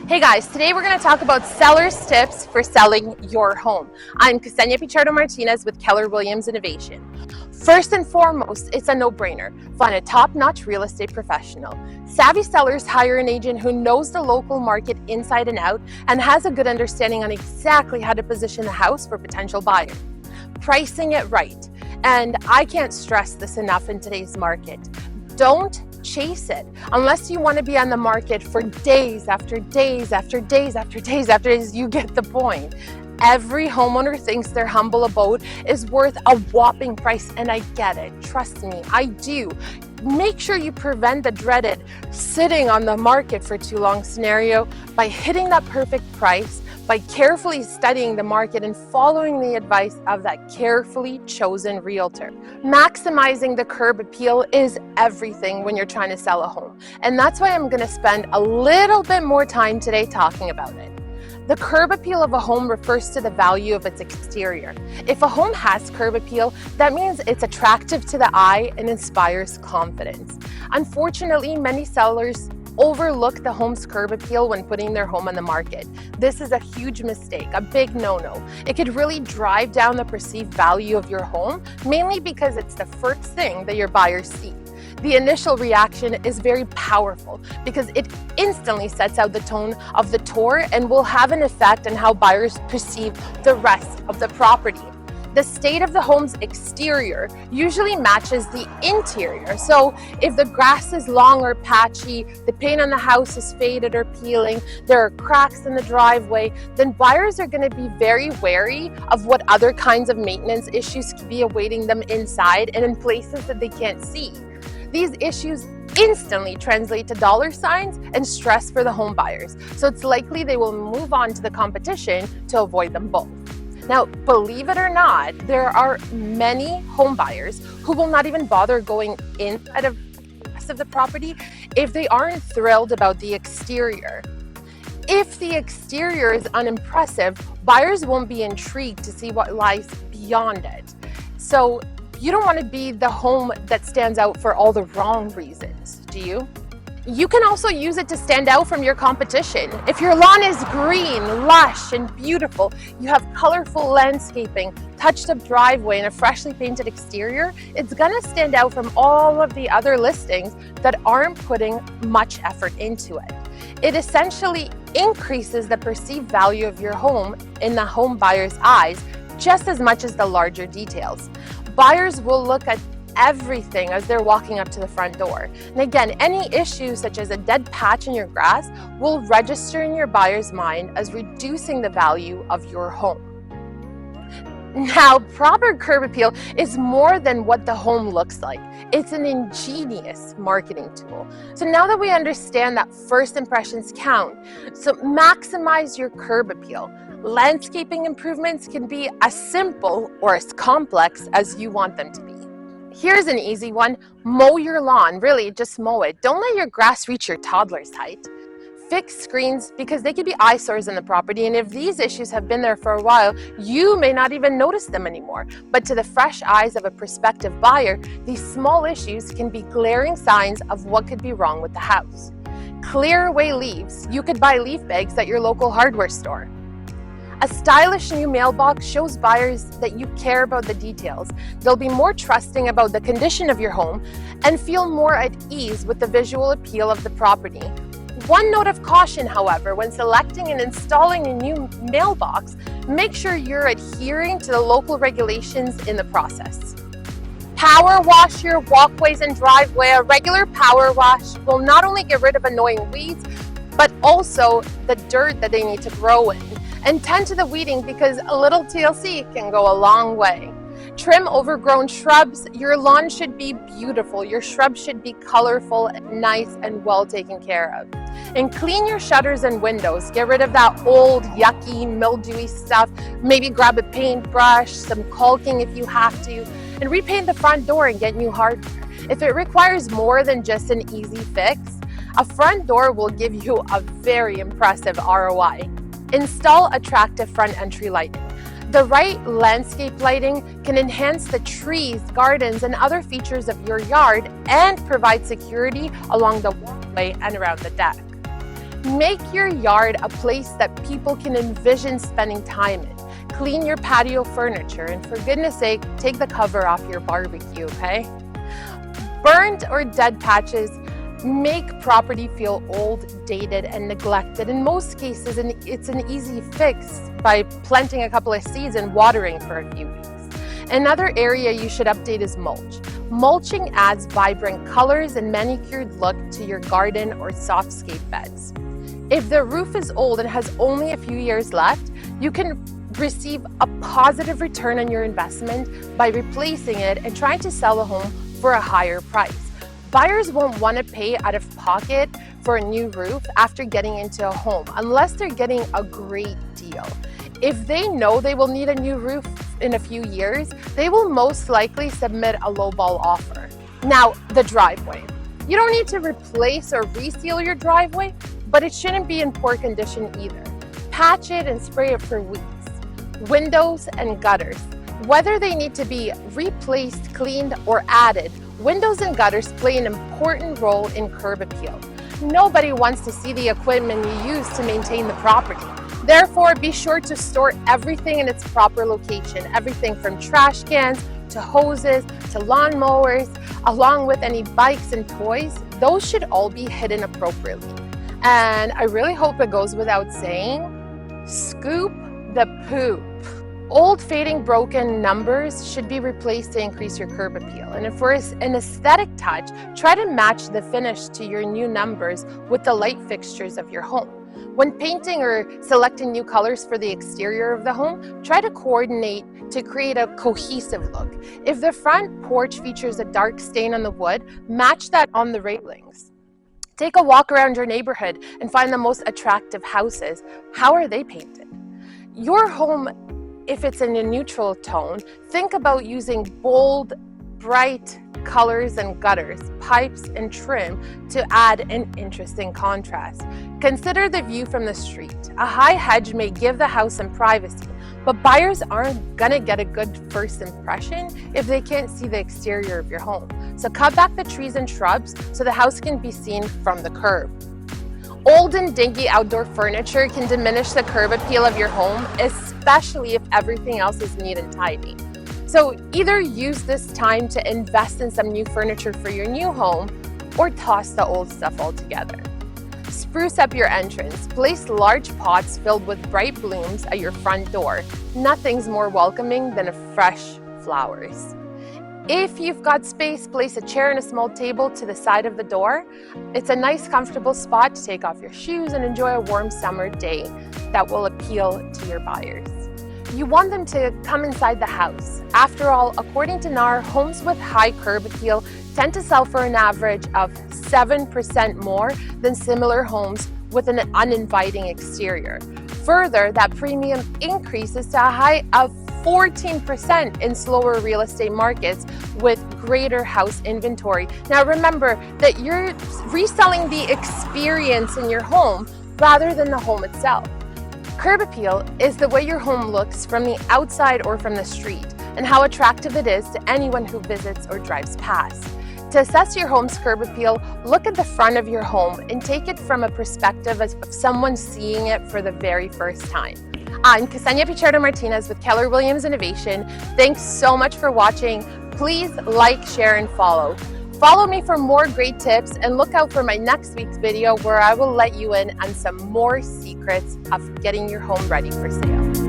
Hey guys, today we're going to talk about seller's tips for selling your home. I'm Ksenia Pichardo-Martinez with Keller Williams Innovation. First and foremost, it's a no-brainer. Find a top-notch real estate professional. Savvy sellers hire an agent who knows the local market inside and out and has a good understanding on exactly how to position the house for potential buyers. Pricing it right. And I can't stress this enough in today's market. Don't chase it unless you want to be on the market for days after days after days after days after days. You get the point. Every homeowner thinks their humble abode is worth a whopping price, and I get it. Trust me, I do. Make sure you prevent the dreaded sitting on the market for too long scenario by hitting that perfect price, by carefully studying the market and following the advice of that carefully chosen realtor. Maximizing the curb appeal is everything when you're trying to sell a home. And that's why I'm gonna spend a little bit more time today talking about it. The curb appeal of a home refers to the value of its exterior. If a home has curb appeal, that means it's attractive to the eye and inspires confidence. Unfortunately, many sellers overlook the home's curb appeal when putting their home on the market. This is a huge mistake, a big no-no. It could really drive down the perceived value of your home, mainly because it's the first thing that your buyers see. The initial reaction is very powerful because it instantly sets out the tone of the tour and will have an effect on how buyers perceive the rest of the property. The state of the home's exterior usually matches the interior. So if the grass is long or patchy, the paint on the house is faded or peeling, there are cracks in the driveway, then buyers are going to be very wary of what other kinds of maintenance issues could be awaiting them inside and in places that they can't see. These issues instantly translate to dollar signs and stress for the home buyers. So it's likely they will move on to the competition to avoid them both. Now, believe it or not, there are many home buyers who will not even bother going inside of the rest of the property if they aren't thrilled about the exterior. If the exterior is unimpressive, buyers won't be intrigued to see what lies beyond it. So you don't want to be the home that stands out for all the wrong reasons, do you? You can also use it to stand out from your competition. If your lawn is green, lush, and beautiful, you have colorful landscaping, touched up driveway, and a freshly painted exterior, it's gonna stand out from all of the other listings that aren't putting much effort into it. It essentially increases the perceived value of your home in the home buyer's eyes just as much as the larger details. Buyers will look at everything as they're walking up to the front door. And again, any issues such as a dead patch in your grass will register in your buyer's mind as reducing the value of your home. Now, proper curb appeal is more than what the home looks like. It's an ingenious marketing tool. So now that we understand that first impressions count, so maximize your curb appeal. Landscaping improvements can be as simple or as complex as you want them to be. Here's an easy one. Mow your lawn. Really, just mow it. Don't let your grass reach your toddler's height. Fix screens because they could be eyesores in the property, and if these issues have been there for a while, you may not even notice them anymore. But to the fresh eyes of a prospective buyer, these small issues can be glaring signs of what could be wrong with the house. Clear away leaves. You could buy leaf bags at your local hardware store. A stylish new mailbox shows buyers that you care about the details. They'll be more trusting about the condition of your home and feel more at ease with the visual appeal of the property. One note of caution, however, when selecting and installing a new mailbox, make sure you're adhering to the local regulations in the process. Power wash your walkways and driveway. A regular power wash will not only get rid of annoying weeds, but also the dirt that they need to grow in. And tend to the weeding because a little TLC can go a long way. Trim overgrown shrubs. Your lawn should be beautiful. Your shrubs should be colorful, nice, and well taken care of. And clean your shutters and windows. Get rid of that old, yucky, mildewy stuff. Maybe grab a paintbrush, some caulking if you have to, and repaint the front door and get new hardware. If it requires more than just an easy fix, a front door will give you a very impressive ROI. Install attractive front entry lighting. The right landscape lighting can enhance the trees, gardens, and other features of your yard and provide security along the walkway and around the deck. Make your yard a place that people can envision spending time in. Clean your patio furniture, and for goodness sake, take the cover off your barbecue, okay? Burnt or dead patches make property feel old, dated, and neglected. In most cases, it's an easy fix by planting a couple of seeds and watering for a few weeks. Another area you should update is mulch. Mulching adds vibrant colors and manicured look to your garden or softscape beds. If the roof is old and has only a few years left, you can receive a positive return on your investment by replacing it and trying to sell a home for a higher price. Buyers won't want to pay out of pocket for a new roof after getting into a home unless they're getting a great deal. If they know they will need a new roof in a few years, they will most likely submit a lowball offer. Now, the driveway. You don't need to replace or reseal your driveway, but it shouldn't be in poor condition either. Patch it and spray it for weeks. Windows and gutters. Whether they need to be replaced, cleaned, or added, windows and gutters play an important role in curb appeal. Nobody wants to see the equipment you use to maintain the property. Therefore, be sure to store everything in its proper location, everything from trash cans to hoses to lawn mowers, along with any bikes and toys. Those should all be hidden appropriately. And I really hope it goes without saying, scoop the poop. Old, fading, broken numbers should be replaced to increase your curb appeal. And for an aesthetic touch, try to match the finish to your new numbers with the light fixtures of your home. When painting or selecting new colors for the exterior of the home, try to coordinate to create a cohesive look. If the front porch features a dark stain on the wood, match that on the railings. Take a walk around your neighborhood and find the most attractive houses. How are they painted? Your home, if it's in a neutral tone, think about using bold, bright colors and gutters, pipes, and trim to add an interesting contrast. Consider the view from the street. A high hedge may give the house some privacy, but buyers aren't gonna get a good first impression if they can't see the exterior of your home. So cut back the trees and shrubs so the house can be seen from the curb. Old and dingy outdoor furniture can diminish the curb appeal of your home, especially if everything else is neat and tidy. So either use this time to invest in some new furniture for your new home or toss the old stuff altogether. Spruce up your entrance. Place large pots filled with bright blooms at your front door. Nothing's more welcoming than fresh flowers. If you've got space, place a chair and a small table to the side of the door. It's a nice, comfortable spot to take off your shoes and enjoy a warm summer day that will appeal to your buyers. You want them to come inside the house. After all, according to NAR, homes with high curb appeal tend to sell for an average of 7% more than similar homes with an uninviting exterior. Further, that premium increases to a high of 14% in slower real estate markets with greater house inventory. Now remember that you're reselling the experience in your home rather than the home itself. Curb appeal is the way your home looks from the outside or from the street, and how attractive it is to anyone who visits or drives past. To assess your home's curb appeal, look at the front of your home and take it from a perspective of someone seeing it for the very first time. I'm Ksenia Pichardo-Martinez with Keller Williams Innovation. Thanks so much for watching. Please like, share, and follow. Follow me for more great tips and look out for my next week's video where I will let you in on some more secrets of getting your home ready for sale.